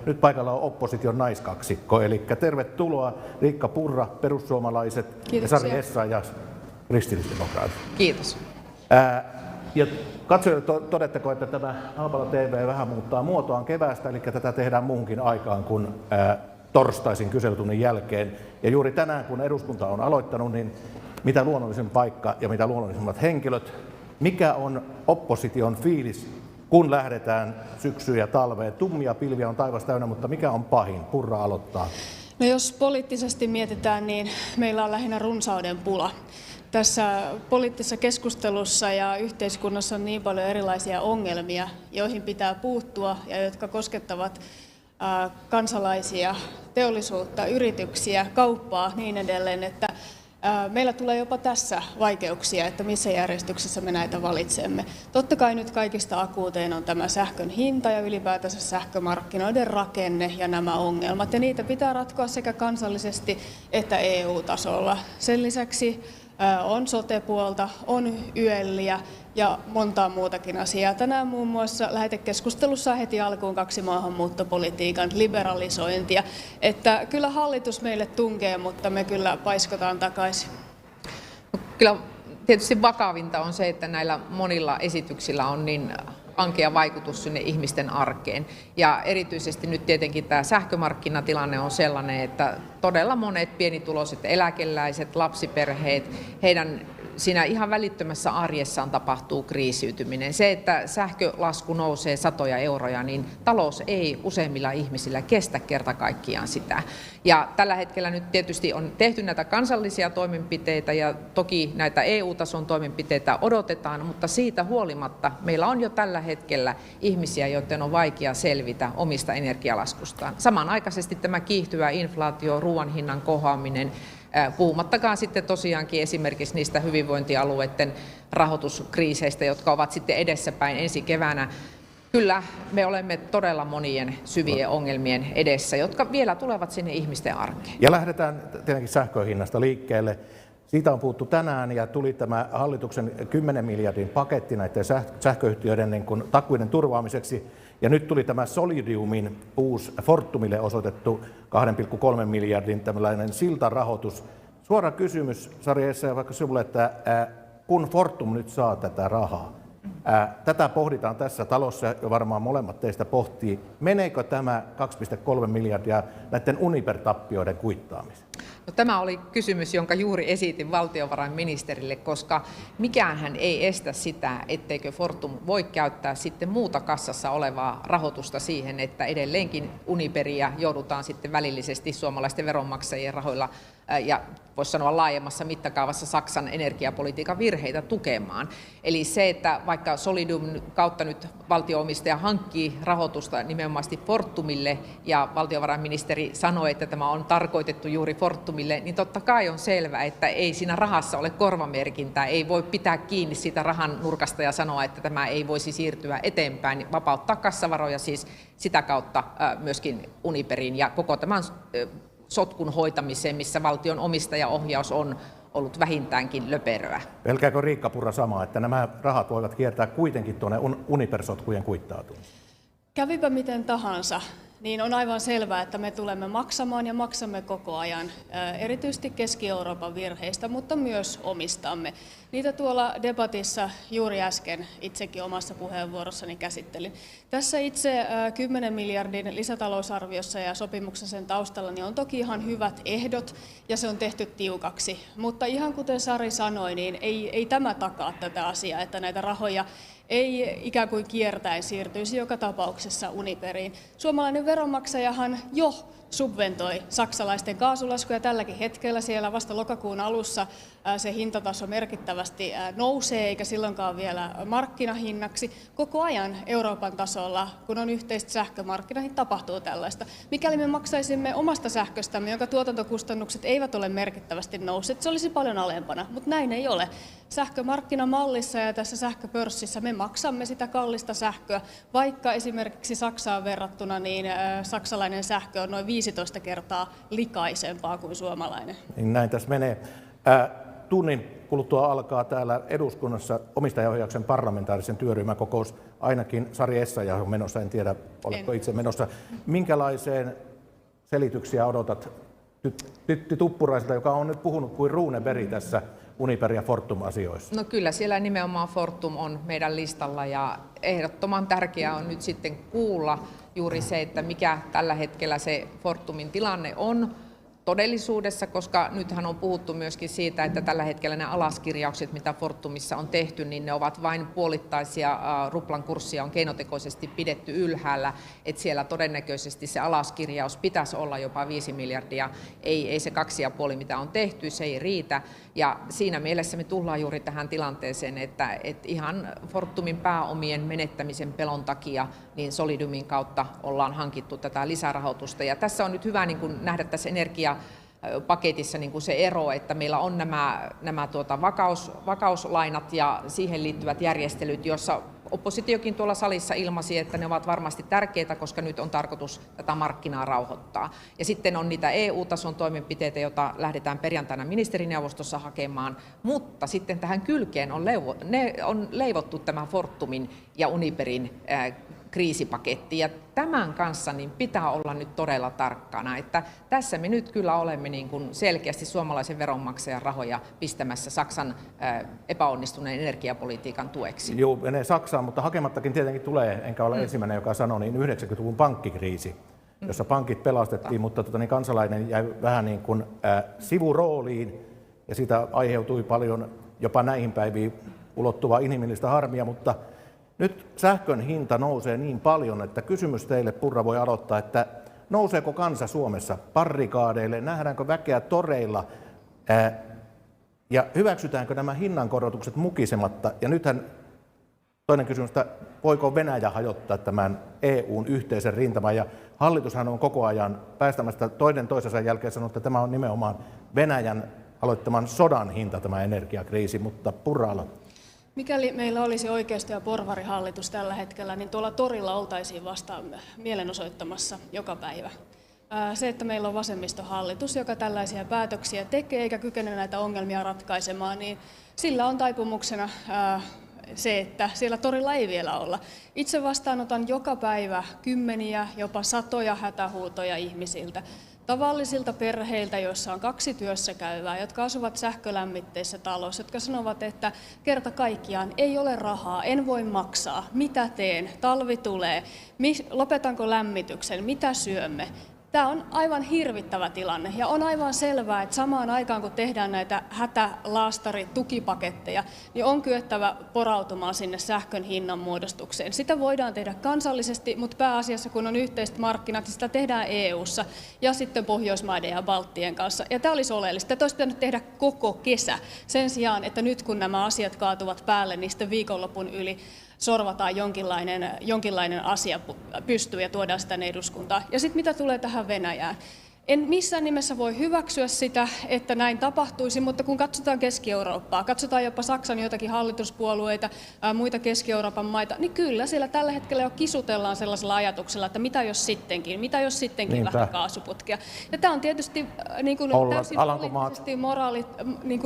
nyt paikalla on opposition naiskaksikko, eli tervetuloa Riikka Purra, perussuomalaiset, ja Sari Essayah, kristillisdemokraatit. Kiitos. Ja katsojille todettakoon, että tämä Haapala TV vähän muuttaa muotoaan keväästä, eli tätä tehdään muuhunkin aikaan kuin torstaisin kyselytunnin jälkeen. Ja juuri tänään, kun eduskunta on aloittanut, niin mitä luonnollisin paikka ja mitä luonnollisimmat henkilöt, mikä on opposition fiilis, kun lähdetään syksyyn ja talveen? Tummia pilviä on taivas täynnä, mutta mikä on pahin? Purra aloittaa. No jos poliittisesti mietitään, niin meillä on lähinnä runsauden pula. Tässä poliittisessa keskustelussa ja yhteiskunnassa on niin paljon erilaisia ongelmia, joihin pitää puuttua ja jotka koskettavat kansalaisia, teollisuutta, yrityksiä, kauppaa niin edelleen, että meillä tulee jopa tässä vaikeuksia, että missä järjestyksessä me näitä valitsemme. Totta kai nyt kaikista akuutein on tämä sähkön hinta ja ylipäätänsä sähkömarkkinoiden rakenne ja nämä ongelmat. Ja niitä pitää ratkoa sekä kansallisesti että EU-tasolla. Sen lisäksi on sote-puolta, on YELiä ja montaa muutakin asiaa. Tänään muun muassa lähetekeskustelussa heti alkuun 2 maahanmuuttopolitiikan liberalisointia. Että kyllä hallitus meille tunkee, mutta me kyllä paiskotaan takaisin. Kyllä tietysti vakavinta on se, että näillä monilla esityksillä on niin ankea vaikutus sinne ihmisten arkeen. Ja erityisesti nyt tietenkin tämä sähkömarkkinatilanne on sellainen, että todella monet pienituloiset eläkeläiset, lapsiperheet, heidän siinä ihan välittömässä arjessaan tapahtuu kriisiytyminen. Se, että sähkölasku nousee satoja euroja, niin talous ei useimmilla ihmisillä kestä kerta kaikkiaan sitä. Ja tällä hetkellä nyt tietysti on tehty näitä kansallisia toimenpiteitä ja toki näitä EU-tason toimenpiteitä odotetaan, mutta siitä huolimatta meillä on jo tällä hetkellä ihmisiä, joiden on vaikea selvitä omista energialaskustaan. Samanaikaisesti tämä kiihtyvä inflaatio, ruoan hinnan kohoaminen, puhumattakaan sitten tosiaankin esimerkiksi niistä hyvinvointialueiden rahoituskriiseistä, jotka ovat sitten edessäpäin ensi keväänä. Kyllä me olemme todella monien syvien ongelmien edessä, jotka vielä tulevat sinne ihmisten arkeen. Ja lähdetään tietenkin sähkön hinnasta liikkeelle. Siitä on puhuttu tänään ja tuli tämä hallituksen 10 miljardin paketti näiden sähköyhtiöiden niin kuin takuiden turvaamiseksi. Ja nyt tuli tämä Solidiumin uusi Fortumille osoitettu 2,3 miljardin tämmöinen siltarahoitus. Suora kysymys, Sari Essayah, vaikka sinulle, että kun Fortum nyt saa tätä rahaa, tätä pohditaan tässä talossa ja varmaan molemmat teistä pohtii, meneekö tämä 2,3 miljardia näiden Uniper-tappioiden kuittaamiseen? No, tämä oli kysymys, jonka juuri esitin valtiovarainministerille, koska mikäänhän ei estä sitä, etteikö Fortum voi käyttää sitten muuta kassassa olevaa rahoitusta siihen, että edelleenkin Uniperia joudutaan sitten välillisesti suomalaisten veronmaksajien rahoilla ja voisi sanoa laajemmassa mittakaavassa Saksan energiapolitiikan virheitä tukemaan. Eli se, että vaikka Solidium kautta nyt valtio-omistaja hankkii rahoitusta nimenomaan Fortumille ja valtiovarainministeri sanoi, että tämä on tarkoitettu juuri Fortumille, niin totta kai on selvää, että ei siinä rahassa ole korvamerkintää, ei voi pitää kiinni siitä rahan nurkasta ja sanoa, että tämä ei voisi siirtyä eteenpäin, vapauttaa kassavaroja siis sitä kautta myöskin Uniperiin ja koko tämän sotkun hoitamiseen, missä valtion omistajaohjaus on ollut vähintäänkin löperöä. Pelkääkö Riikka Purra samaa, että nämä rahat voivat kiertää kuitenkin tuonne Uniper-sotkujen kuittautumiseen? Kävipä miten tahansa, niin on aivan selvää, että me tulemme maksamaan ja maksamme koko ajan, erityisesti Keski-Euroopan virheistä, mutta myös omistamme. Niitä tuolla debatissa juuri äsken itsekin omassa puheenvuorossani käsittelin. Tässä itse 10 miljardin lisätalousarviossa ja sopimuksessa sen taustalla niin on toki ihan hyvät ehdot ja se on tehty tiukaksi. Mutta ihan kuten Sari sanoi, niin ei tämä takaa tätä asiaa, että näitä rahoja ei ikään kuin kiertäen siirtyisi joka tapauksessa Uniperiin. Suomalainen veronmaksajahan jo subventoi saksalaisten kaasulaskuja tälläkin hetkellä. Siellä vasta lokakuun alussa se hintataso merkittävästi nousee, eikä silloinkaan vielä markkinahinnaksi. Koko ajan Euroopan tasolla, kun on yhteiset sähkömarkkinat, niin tapahtuu tällaista. Mikäli me maksaisimme omasta sähköstämme, jonka tuotantokustannukset eivät ole merkittävästi nousseet, se olisi paljon alempana, mutta näin ei ole. Sähkömarkkinamallissa ja tässä sähköpörssissä me maksamme sitä kallista sähköä, vaikka esimerkiksi Saksaan verrattuna niin saksalainen sähkö on noin 15 kertaa likaisempaa kuin suomalainen. Niin näin tässä menee. tunnin kuluttua alkaa täällä eduskunnassa omistajaohjauksen parlamentaarisen työryhmän kokous. Ainakin Sari Essayah on menossa, en tiedä oletko itse menossa. Minkälaiseen selityksiä odotat Tytti Tuppuraiselta, joka on nyt puhunut kuin Runeberg tässä Uniper- ja Fortum-asioissa? No kyllä, siellä nimenomaan Fortum on meidän listalla ja ehdottoman tärkeää on nyt sitten kuulla juuri se, että mikä tällä hetkellä se Fortumin tilanne on todellisuudessa, koska nythän on puhuttu myöskin siitä, että tällä hetkellä ne alaskirjaukset, mitä Fortumissa on tehty, niin ne ovat vain puolittaisia. Ruplan kurssia on keinotekoisesti pidetty ylhäällä, että siellä todennäköisesti se alaskirjaus pitäisi olla jopa 5 miljardia. Ei se 2,5 mitä on tehty, se ei riitä. Ja siinä mielessä me tullaan juuri tähän tilanteeseen, että ihan Fortumin pääomien menettämisen pelon takia niin Solidiumin kautta ollaan hankittu tätä lisärahoitusta. Ja tässä on nyt hyvä niin kuin nähdä tässä energiapaketissa niin kuin se ero, että meillä on nämä vakauslainat ja siihen liittyvät järjestelyt, joissa oppositiokin tuolla salissa ilmaisi, että ne ovat varmasti tärkeitä, koska nyt on tarkoitus tätä markkinaa rauhoittaa. Ja sitten on niitä EU-tason toimenpiteitä, joita lähdetään perjantaina ministerineuvostossa hakemaan, mutta sitten tähän kylkeen on leivottu tämä Fortumin ja Uniperin kriisipaketti, ja tämän kanssa niin pitää olla nyt todella tarkkana, että tässä me nyt kyllä olemme niin kuin selkeästi suomalaisen veronmaksajan rahoja pistämässä Saksan epäonnistuneen energiapolitiikan tueksi. Joo, menee Saksaan, mutta hakemattakin tietenkin tulee, enkä ole ensimmäinen, joka sanoo, niin 90-luvun pankkikriisi, jossa pankit pelastettiin, mutta niin kansalainen jäi vähän niin kuin sivurooliin, ja siitä aiheutui paljon jopa näihin päiviin ulottuvaa inhimillistä harmia, mutta nyt sähkön hinta nousee niin paljon, että kysymys teille, Purra voi aloittaa, että nouseeko kansa Suomessa barrikaadeille, nähdäänkö väkeä toreilla ja hyväksytäänkö nämä hinnankorotukset mukisematta? Ja nythän toinen kysymys, että voiko Venäjä hajottaa tämän EUn yhteisen rintaman? Ja hallitushan on koko ajan päästämästä toinen toisensa jälkeen sanonut, että tämä on nimenomaan Venäjän aloittaman sodan hinta, tämä energiakriisi, mutta Purra aloittaa. Mikäli meillä olisi oikeisto- ja porvarihallitus tällä hetkellä, niin tuolla torilla oltaisiin vasta mielenosoittamassa joka päivä. Se, että meillä on vasemmistohallitus, joka tällaisia päätöksiä tekee eikä kykene näitä ongelmia ratkaisemaan, niin sillä on taipumuksena se, että siellä torilla ei vielä olla. Itse vastaanotan joka päivä kymmeniä, jopa satoja hätähuutoja ihmisiltä. Tavallisilta perheiltä, joissa on 2 työssäkäyvää, jotka asuvat sähkölämmitteissä talossa, jotka sanovat, että kerta kaikkiaan ei ole rahaa, en voi maksaa, mitä teen, talvi tulee, lopetanko lämmityksen, mitä syömme. Tämä on aivan hirvittävä tilanne ja on aivan selvää, että samaan aikaan kun tehdään näitä hätälaastaritukipaketteja, niin on kyettävä porautumaan sinne sähkön hinnan muodostukseen. Sitä voidaan tehdä kansallisesti, mutta pääasiassa kun on yhteiset markkinat, niin sitä tehdään EU:ssa ja sitten Pohjoismaiden ja Balttien kanssa. Ja tämä olisi oleellista. Tätä olisi pitänyt tehdä koko kesä sen sijaan, että nyt kun nämä asiat kaatuvat päälle, niin sitten viikonlopun yli sorvataan jonkinlainen asia pystyyn ja tuodaan sitä eduskuntaan. Ja sitten mitä tulee tähän Venäjään. En missään nimessä voi hyväksyä sitä, että näin tapahtuisi, mutta kun katsotaan Keski-Eurooppaa, katsotaan jopa Saksan joitakin hallituspuolueita, muita Keski-Euroopan maita, niin kyllä siellä tällä hetkellä jo kisutellaan sellaisella ajatuksella, että mitä jos sittenkin lähtee kaasuputkea. Ja tämä on tietysti niin kuin täysin poliittisesti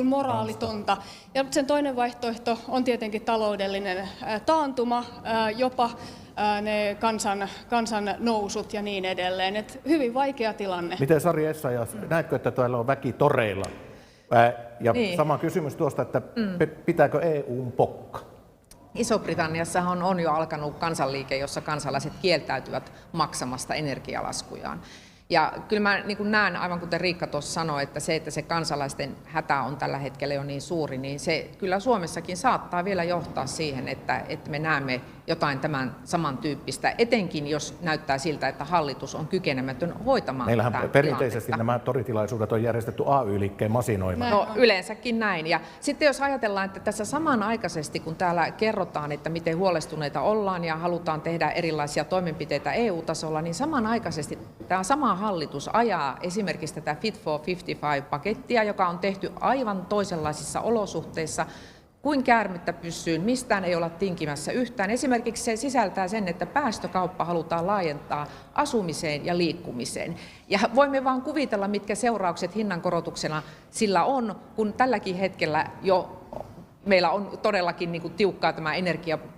moraalitonta. Ja sen toinen vaihtoehto on tietenkin taloudellinen taantuma, jopa ne kansan nousut ja niin edelleen. Et hyvin vaikea tilanne. Miten Sari Essayah, näetkö, että täällä on väki toreilla? Ja niin. Sama kysymys tuosta, että pitääkö EU:n pokka? Iso-Britanniassahan on jo alkanut kansanliike, jossa kansalaiset kieltäytyvät maksamasta energialaskujaan. Ja kyllä mä niin näen, aivan kuten Riikka tuossa sanoi, että se kansalaisten hätä on tällä hetkellä jo niin suuri, niin se kyllä Suomessakin saattaa vielä johtaa siihen, että me näemme jotain tämän samantyyppistä, etenkin jos näyttää siltä, että hallitus on kykenemätön hoitamaan Meillähän tätä perinteisesti tilannetta. nämä toritilaisuudet on järjestetty AY-liikkeen masinoimana. No yleensäkin näin. Ja sitten jos ajatellaan, että tässä samanaikaisesti, kun täällä kerrotaan, että miten huolestuneita ollaan ja halutaan tehdä erilaisia toimenpiteitä EU-tasolla, niin samanaikaisesti tämä sama hallitus ajaa esimerkiksi tätä Fit for 55-pakettia, joka on tehty aivan toisenlaisissa olosuhteissa, kuin käärmettä pyssyyn, mistään ei olla tinkimässä yhtään. Esimerkiksi se sisältää sen, että päästökauppa halutaan laajentaa asumiseen ja liikkumiseen. Ja voimme vaan kuvitella, mitkä seuraukset hinnankorotuksena sillä on, kun tälläkin hetkellä jo meillä on todellakin niin kuin tiukkaa tämä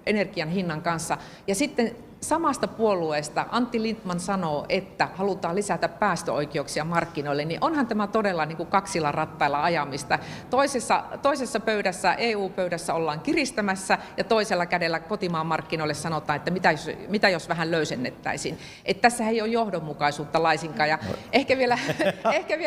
energian hinnan kanssa. Ja sitten samasta puolueesta Antti Lindtman sanoo, että halutaan lisätä päästöoikeuksia markkinoille, niin onhan tämä todella niin kuin kaksilla rattailla ajamista. Toisessa pöydässä, EU-pöydässä ollaan kiristämässä ja toisella kädellä kotimaan markkinoille sanotaan, että mitä jos vähän löysennettäisiin. Että tässä ei ole johdonmukaisuutta laisinkaan. Ja ehkä vielä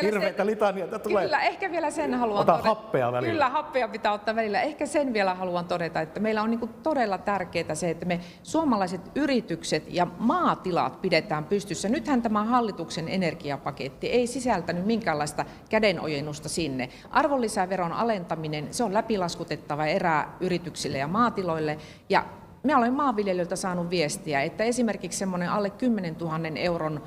Hirveitä litaniaa tulee. Kyllä, ehkä vielä sen haluan Ota todeta. happea välillä. Kyllä, happea pitää ottaa välillä. Ehkä sen vielä haluan todeta, että meillä on niin kuin todella tärkeää se, että me suomalaiset yritykset ja maatilat pidetään pystyssä. Nythän tämä hallituksen energiapaketti ei sisältänyt minkäänlaista kädenojennusta sinne. Arvonlisäveron alentaminen, se on läpilaskutettava eräyrityksille ja maatiloille. Ja minä olen maanviljelijöiltä saanut viestiä, että esimerkiksi semmoinen alle 10 000 euron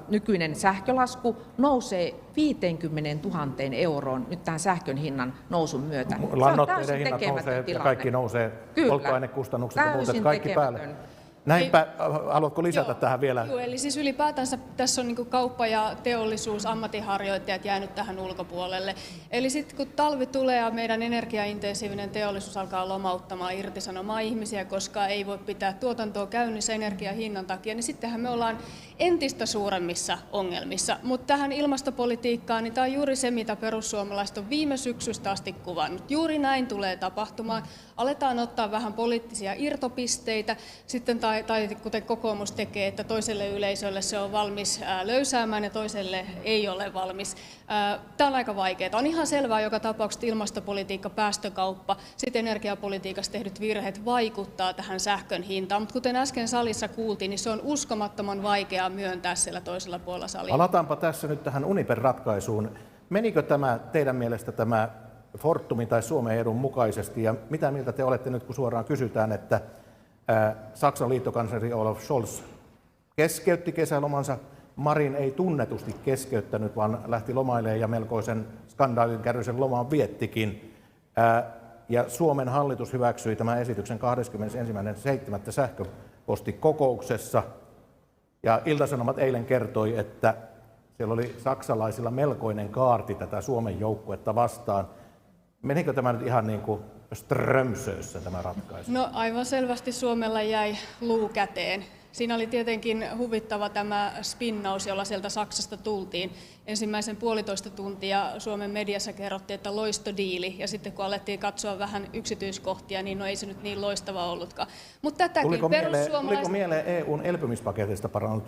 nykyinen sähkölasku nousee 50 000 euroon nyt tämän sähkön hinnan nousun myötä. Lannoitteiden hinnat nousee ja kaikki nousee, polttoainekustannukset ja muut, kaikki päälle. Näinpä, haluatko lisätä tähän vielä? Joo, eli siis ylipäätänsä tässä on niin kuin kauppa ja teollisuus, ammatinharjoittajat jäänyt tähän ulkopuolelle. Eli sitten kun talvi tulee ja meidän energiaintensiivinen teollisuus alkaa lomauttamaan, irtisanomaan ihmisiä, koska ei voi pitää tuotantoa käynnissä energiahinnan takia, niin sittenhän me ollaan entistä suuremmissa ongelmissa. Mutta tähän ilmastopolitiikkaan, niin tämä on juuri se, mitä perussuomalaiset on viime syksystä asti kuvannut. Juuri näin tulee tapahtumaan. Aletaan ottaa vähän poliittisia irtopisteitä, sitten tai kuten kokoomus tekee, että toiselle yleisölle se on valmis löysäämään ja toiselle ei ole valmis. Tämä on aika vaikeaa. On ihan selvää joka tapauksessa, että ilmastopolitiikka, päästökauppa, sitten energiapolitiikassa tehdyt virheet vaikuttaa tähän sähkön hintaan, mutta kuten äsken salissa kuultiin, niin se on uskomattoman vaikeaa myöntää siellä toisella puolella salia. Palataanpa tässä nyt tähän Uniper-ratkaisuun. Menikö tämä teidän mielestä tämä Fortumin tai Suomen edun mukaisesti, ja mitä mieltä te olette nyt, kun suoraan kysytään, että Saksan liittokansleri Olaf Scholz keskeytti kesälomansa, Marin ei tunnetusti keskeyttänyt, vaan lähti lomailemaan ja melkoisen skandaalin kärryisen lomaan viettikin. Ja Suomen hallitus hyväksyi tämän esityksen 21.7. sähköpostikokouksessa. Ja Ilta-Sanomat eilen kertoi, että siellä oli saksalaisilla melkoinen kaarti tätä Suomen joukkuetta vastaan. Menikö tämä nyt ihan niin kuin Strömsössä tämä ratkaisu? No aivan selvästi Suomella jäi luu käteen. Siinä oli tietenkin huvittava tämä spinnaus, jolla sieltä Saksasta tultiin. Ensimmäisen 1,5 tuntia Suomen mediassa kerrottiin, että loistodiili, ja sitten kun alettiin katsoa vähän yksityiskohtia, niin no ei se nyt niin loistava ollutkaan. Mutta tätäkin tuliko mieleen EUn elpymispaketista parannut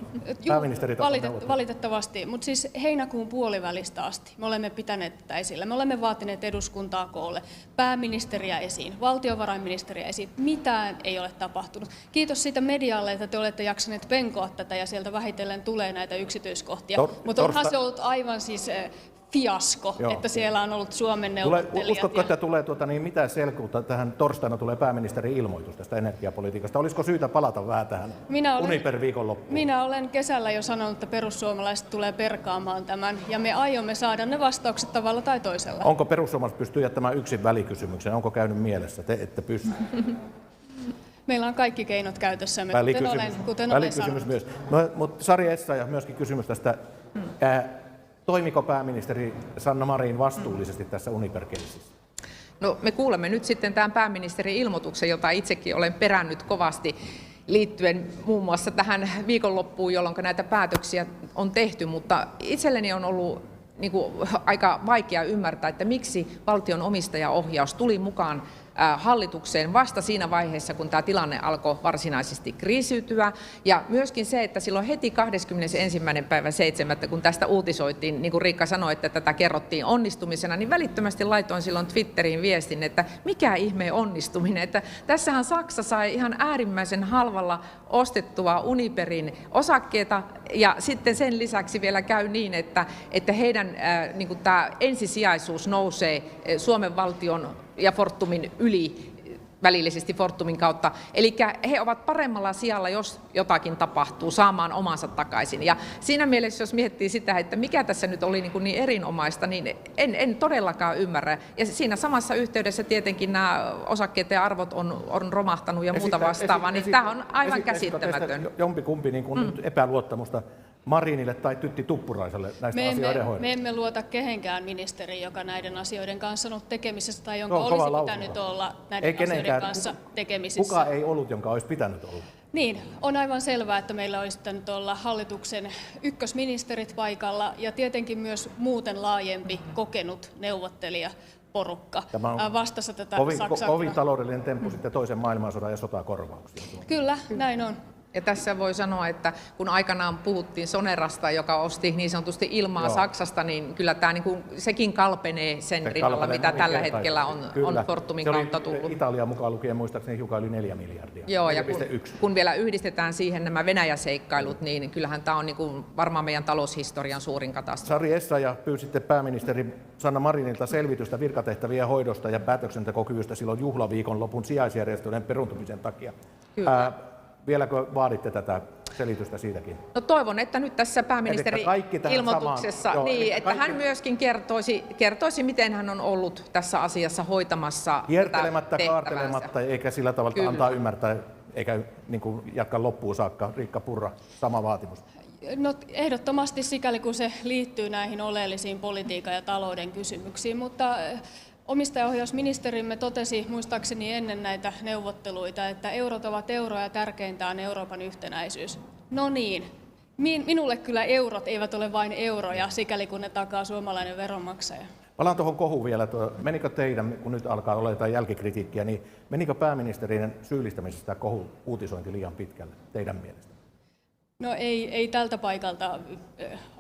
pääministeritason valitettavasti, mutta siis heinäkuun puolivälistä asti me olemme pitäneet tätä esillä. Me olemme vaatineet eduskuntaa koolle, pääministeriä esiin, valtiovarainministeriä esiin. Mitään ei ole tapahtunut. Kiitos siitä medialle, että te olette jaksaneet penkoa tätä ja sieltä vähitellen tulee näitä yksityiskohtia. Mutta onhan se ollut aivan siis fiasko, että siellä on ollut Suomen neuvottelijat. Uskotko, että tulee mitä selkeyttä tähän torstaina tulee pääministerin ilmoitus tästä energiapolitiikasta? Olisiko syytä palata vähän tähän Uniper-viikonloppuun? Minä olen kesällä jo sanonut, että perussuomalaiset tulee perkaamaan tämän, ja me aiomme saada ne vastaukset tavalla tai toisella. Onko perussuomalaiset pystyy jättämään yksin välikysymyksen? Onko käynyt mielessä? Te ette pysty. Meillä on kaikki keinot käytössämme, kuten olen sanonut. Myös. No, mutta Sari Essayah myöskin kysymys tästä. Toimiko pääministeri Sanna Marin vastuullisesti tässä Uniper-keississä? No, me kuulemme nyt sitten tämän pääministerin ilmoituksen, jota itsekin olen perännyt kovasti liittyen muun muassa tähän viikonloppuun, jolloin näitä päätöksiä on tehty, mutta itselleni on ollut aika vaikea ymmärtää, että miksi valtion omistajaohjaus tuli mukaan hallitukseen vasta siinä vaiheessa, kun tämä tilanne alkoi varsinaisesti kriisiytyä. Ja myöskin se, että silloin heti 21.7., kun tästä uutisoitiin, niin kuin Riikka sanoi, että tätä kerrottiin onnistumisena, niin välittömästi laitoin silloin Twitteriin viestin, että mikä ihmeen onnistuminen, että tässähän Saksa sai ihan äärimmäisen halvalla ostettua Uniperin osakkeita, ja sitten sen lisäksi vielä käy niin, että heidän tämä ensisijaisuus nousee Suomen valtion ja Fortumin yli välillisesti Fortumin kautta. Eli he ovat paremmalla sijalla, jos jotakin tapahtuu, saamaan omansa takaisin. Ja siinä mielessä, jos miettii sitä, että mikä tässä nyt oli niin erinomaista, niin en todellakaan ymmärrä. Ja siinä samassa yhteydessä tietenkin nämä osakkeiden arvot on romahtanut ja muuta vastaavaa, niin tämä on aivan käsittämätön. Jompikumpi niin kuin nyt epäluottamusta Marinille tai Tytti Tuppuraiselle näistä asioiden hoidosta? Me emme luota kehenkään ministeriin, joka näiden asioiden kanssa on tekemisissä tai jonka olisi pitänyt olla näiden asioiden kanssa tekemisissä. Kuka ei ollut, jonka olisi pitänyt olla? Niin, on aivan selvää, että meillä olisi pitänyt olla hallituksen ykkösministerit paikalla ja tietenkin myös muuten laajempi kokenut neuvottelijaporukka vastassa tätä Saksan. Kovin taloudellinen temppu sitten toisen maailmansodan ja sotakorvauksia. Kyllä, näin on. Ja tässä voi sanoa, että kun aikanaan puhuttiin Sonerasta, joka osti niin sanotusti ilmaa Saksasta, niin kyllä tämä sekin kalpenee sen rinnalla, mitä tällä hetkellä on Fortumin kautta tullut. Italia mukaan lukien muistaakseni hiukan yli 4 miljardia. Joo, ja kun vielä yhdistetään siihen nämä Venäjä-seikkailut, niin kyllähän tämä on varmaan meidän taloushistorian suurin katastrofi. Sari Essayah pyysitte pääministeri Sanna Marinilta selvitystä virkatehtävien hoidosta ja päätöksentekokyvystä silloin juhlaviikonlopun sijaisjärjestelyjen peruuntumisen takia. Kyllä. Vieläkö vaaditte tätä selitystä siitäkin? No toivon, että nyt tässä pääministerin ilmoituksessa, että hän myöskin kertoisi, miten hän on ollut tässä asiassa hoitamassa kiertelemättä, kaartelematta, eikä sillä tavalla antaa ymmärtää, eikä niin kuin jatka loppuun saakka. Riikka Purra, sama vaatimus. No, ehdottomasti sikäli, kun se liittyy näihin oleellisiin politiikan ja talouden kysymyksiin, mutta omistajaohjausministerimme totesi muistaakseni ennen näitä neuvotteluita, että eurot ovat euroja ja tärkeintä on Euroopan yhtenäisyys. No niin, minulle kyllä eurot eivät ole vain euroja, sikäli kun ne takaa suomalainen veronmaksaja. Palaan tuohon kohuun vielä. Menikö teidän, kun nyt alkaa olla jotain jälkikritiikkiä, niin menikö pääministerin syyllistämisestä kohun uutisointi liian pitkälle teidän mielestä? No ei tältä paikalta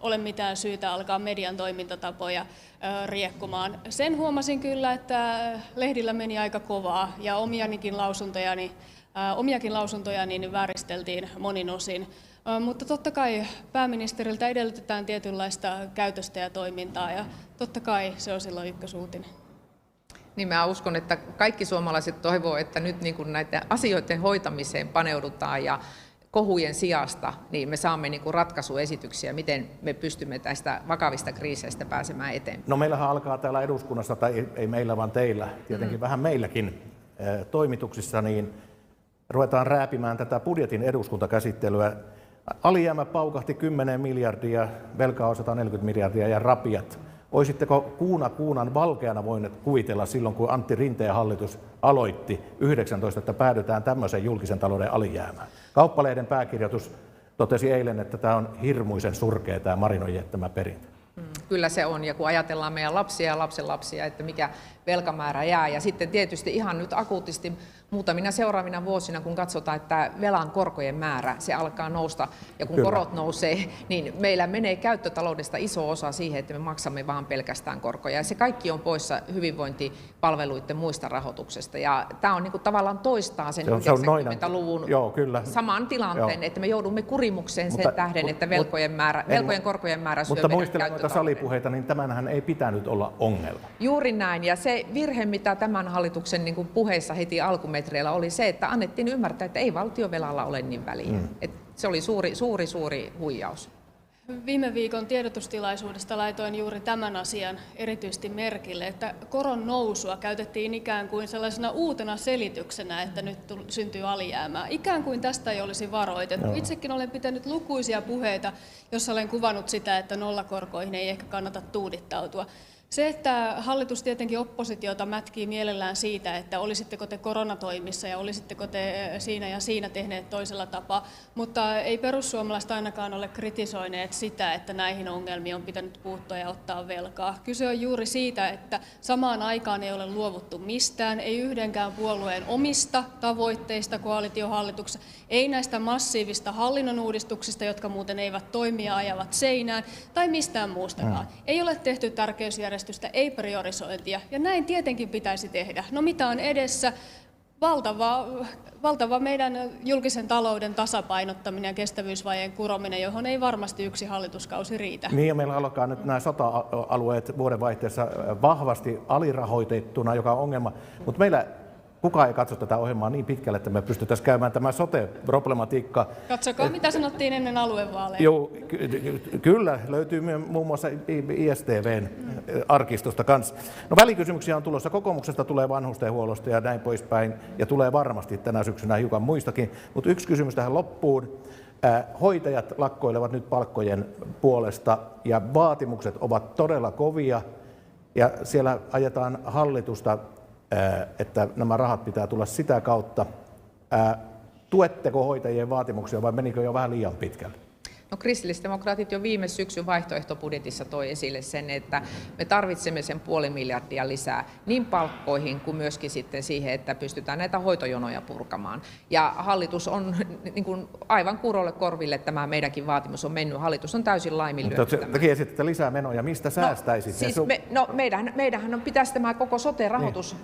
ole mitään syytä alkaa median toimintatapoja riekkumaan. Sen huomasin kyllä, että lehdillä meni aika kovaa ja omiakin lausuntojani vääristeltiin monin osin. Mutta totta kai pääministeriltä edellytetään tietynlaista käytöstä ja toimintaa ja totta kai se on silloin ykkösuutinen. Niin mä uskon, että kaikki suomalaiset toivoo, että nyt niin kuin näiden asioiden hoitamiseen paneudutaan ja kohujen sijasta niin me saamme niin kuin ratkaisuesityksiä, miten me pystymme tästä vakavista kriiseistä pääsemään eteenpäin. No meillähän alkaa täällä eduskunnassa, tai ei meillä vaan teillä, tietenkin vähän meilläkin toimituksissa, niin ruvetaan rääpimään tätä budjetin eduskuntakäsittelyä. Alijäämä paukahti 10 miljardia, velkaa on 140 miljardia ja rapiat. Olisitteko kuunan valkeana voineet kuvitella silloin, kun Antti Rinteen hallitus aloitti 19, että päädytään tämmöiseen julkisen talouden alijäämään? Kauppalehden pääkirjoitus totesi eilen, että tämä on hirmuisen surkea tämä Marinon jättämä perintö. Kyllä se on, ja kun ajatellaan meidän lapsia ja lapsenlapsia, että mikä velkamäärä jää, ja sitten tietysti ihan nyt akuutisti muutamina seuraavina vuosina, kun katsotaan, että velan korkojen määrä, se alkaa nousta, ja kun korot nousee, niin meillä menee käyttötaloudesta iso osa siihen, että me maksamme vaan pelkästään korkoja, ja se kaikki on poissa hyvinvointipalveluiden muista rahoituksesta, ja tämä on niin kuin tavallaan toistaa sen 90-luvun saman tilanteen, että me joudumme kurimukseen sen tähden, että velkojen korkojen määrä syö meidän käyttötalouden. Salipuheita, niin tämänhän ei pitänyt olla ongelma. Juuri näin, ja se virhe, mitä tämän hallituksen niin kuin puheissa heti alkumetreillä oli se, että annettiin ymmärtää, että ei valtiovelalla ole niin väliä. Se oli suuri huijaus. Viime viikon tiedotustilaisuudesta laitoin juuri tämän asian erityisesti merkille, että koron nousua käytettiin ikään kuin sellaisena uutena selityksenä, että nyt syntyy alijäämää. Ikään kuin tästä ei olisi varoitettu. Joo. Itsekin olen pitänyt lukuisia puheita, joissa olen kuvannut sitä, että nollakorkoihin ei ehkä kannata tuudittautua. Se, että hallitus tietenkin oppositiota mätkii mielellään siitä, että olisitteko te koronatoimissa ja olisitteko te siinä ja siinä tehneet toisella tapaa, mutta ei perussuomalaiset ainakaan ole kritisoineet sitä, että näihin ongelmiin on pitänyt puuttua ja ottaa velkaa. Kyse on juuri siitä, että samaan aikaan ei ole luovuttu mistään, ei yhdenkään puolueen omista tavoitteista koalitiohallituksessa, ei näistä massiivista hallinnon uudistuksista, jotka muuten eivät toimi ja ajavat seinään, tai mistään muustakaan. Ei ole tehty tärkeysjärjestystä, ei priorisointia, ja näin tietenkin pitäisi tehdä. No mitä on edessä? Valtava meidän julkisen talouden tasapainottaminen ja kestävyysvajeen kurominen, johon ei varmasti yksi hallituskausi riitä. Niin, ja meillä alkaa nyt nämä sota-alueet vuodenvaihteessa vahvasti alirahoitettuna, joka on ongelma. Mutta meillä kukaan ei katso tätä ohjelmaa niin pitkälle, että me pystyttäisiin käymään tämä sote-problematiikka. Katsokaa, mitä sanottiin ennen aluevaaleja. Joo, kyllä, löytyy muun muassa ISTV:n arkistosta kanssa. No välikysymyksiä on tulossa, kokoomuksesta tulee vanhustenhuollosta ja näin poispäin, ja tulee varmasti tänä syksynä hiukan muistakin. Mutta yksi kysymys tähän loppuun. Hoitajat lakkoilevat nyt palkkojen puolesta, ja vaatimukset ovat todella kovia, ja siellä ajetaan hallitusta, että nämä rahat pitää tulla sitä kautta. Tuetteko hoitajien vaatimuksia vai menikö jo vähän liian pitkälle? No, kristillisdemokraatit jo viime syksyn vaihtoehtobudjetissa toi esille sen, että me tarvitsemme sen 500 miljoonaa lisää niin palkkoihin kuin myöskin sitten siihen, että pystytään näitä hoitojonoja purkamaan. Ja hallitus on niin kuin aivan kuuroille korville, tämä meidänkin vaatimus on mennyt. Hallitus on täysin laiminlyönyt tämän. Tekin esitätte lisää menoja. Mistä säästäisitte? Meidänhän pitäisi tämä koko sote-rahoitus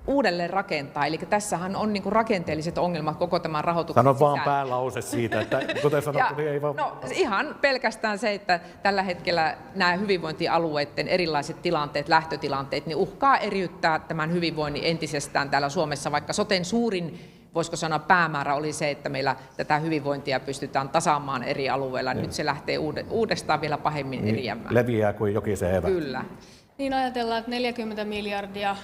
uudelleen rakentaa. Eli tässähän on niin kuin rakenteelliset ongelmat koko tämän rahoituksen Sano vaan sisällä. päälause siitä, että kuten sanottu, niin ei vaan... No ihan pelkästään se, että tällä hetkellä nämä hyvinvointialueiden erilaiset tilanteet, lähtötilanteet, niin uhkaa eriyttää tämän hyvinvoinnin entisestään täällä Suomessa, vaikka soten suurin, voisiko sanoa, päämäärä oli se, että meillä tätä hyvinvointia pystytään tasaamaan eri alueilla. Nyt se lähtee uudestaan vielä pahemmin eriämään. Leviää kuin jokisen evä. Kyllä. Niin ajatellaan, että 40 miljardia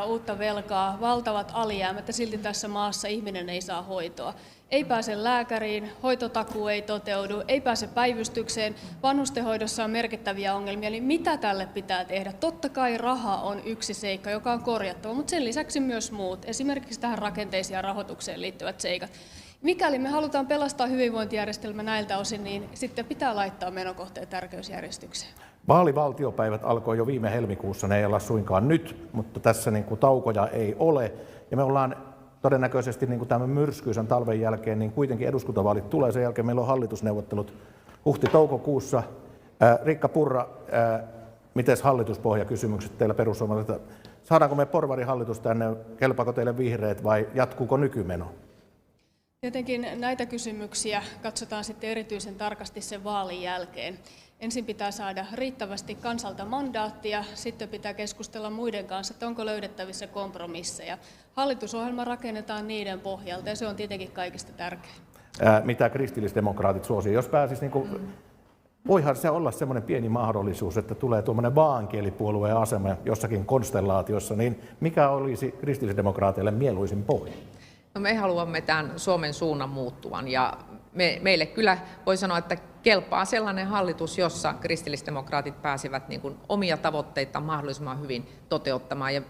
uutta velkaa, valtavat alijäämät, ja silti tässä maassa ihminen ei saa hoitoa. Ei pääse lääkäriin, hoitotakuu ei toteudu, ei pääse päivystykseen, vanhustenhoidossa on merkittäviä ongelmia, eli mitä tälle pitää tehdä? Totta kai raha on yksi seikka, joka on korjattava, mutta sen lisäksi myös muut, esimerkiksi tähän rakenteisiin ja rahoitukseen liittyvät seikat. Mikäli me halutaan pelastaa hyvinvointijärjestelmä näiltä osin, niin sitten pitää laittaa menokohteet tärkeysjärjestykseen. Vaalivaltiopäivät alkoi jo viime helmikuussa, ne ei olla suinkaan nyt, mutta tässä niin kuin taukoja ei ole. Ja me ollaan todennäköisesti niin kuin tämän myrskyisen talven jälkeen, niin kuitenkin eduskuntavaalit tulee. Sen jälkeen meillä on hallitusneuvottelut huhti-toukokuussa. Riikka Purra, miten hallituspohjakysymykset teillä perussuomalaiset? Saadaanko me porvarihallitus tänne, kelpaako teille vihreät vai jatkuuko nykymeno? Tietenkin näitä kysymyksiä katsotaan sitten erityisen tarkasti sen vaalin jälkeen. Ensin pitää saada riittävästi kansalta mandaattia, sitten pitää keskustella muiden kanssa, että onko löydettävissä kompromisseja. Hallitusohjelma rakennetaan niiden pohjalta ja se on tietenkin kaikista tärkein. Mitä kristillisdemokraatit suosii? Jos pääsisi, niin kuin, voihan se olla semmoinen pieni mahdollisuus, että tulee tuommoinen vaankielipuolueen asema jossakin konstellaatiossa, niin mikä olisi kristillisdemokraateille mieluisin pohja? No, me haluamme tämän Suomen suunnan muuttuvan ja meille kyllä voi sanoa, että kelpaa sellainen hallitus, jossa kristillisdemokraatit pääsevät niin kuin omia tavoitteita mahdollisimman hyvin toteuttamaan. Ja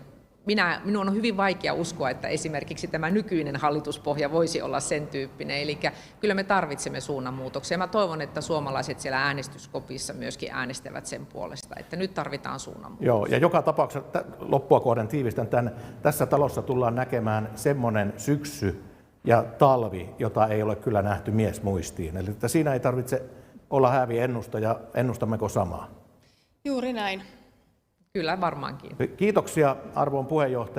minun on hyvin vaikea uskoa, että esimerkiksi tämä nykyinen hallituspohja voisi olla sen tyyppinen. Eli kyllä me tarvitsemme suunnanmuutoksia. Mä toivon, että suomalaiset siellä äänestyskopissa myöskin äänestävät sen puolesta, että nyt tarvitaan suunnanmuutoksia. Joo, ja joka tapauksessa loppua kohden tiivistän tämän. Tässä talossa tullaan näkemään semmoinen syksy ja talvi, jota ei ole kyllä nähty miesmuistiin. Eli että siinä ei tarvitse olla häävi ennustaja. Ennustammeko samaa? Juuri näin. Kyllä varmaankin. Kiitoksia arvon puheenjohtaja.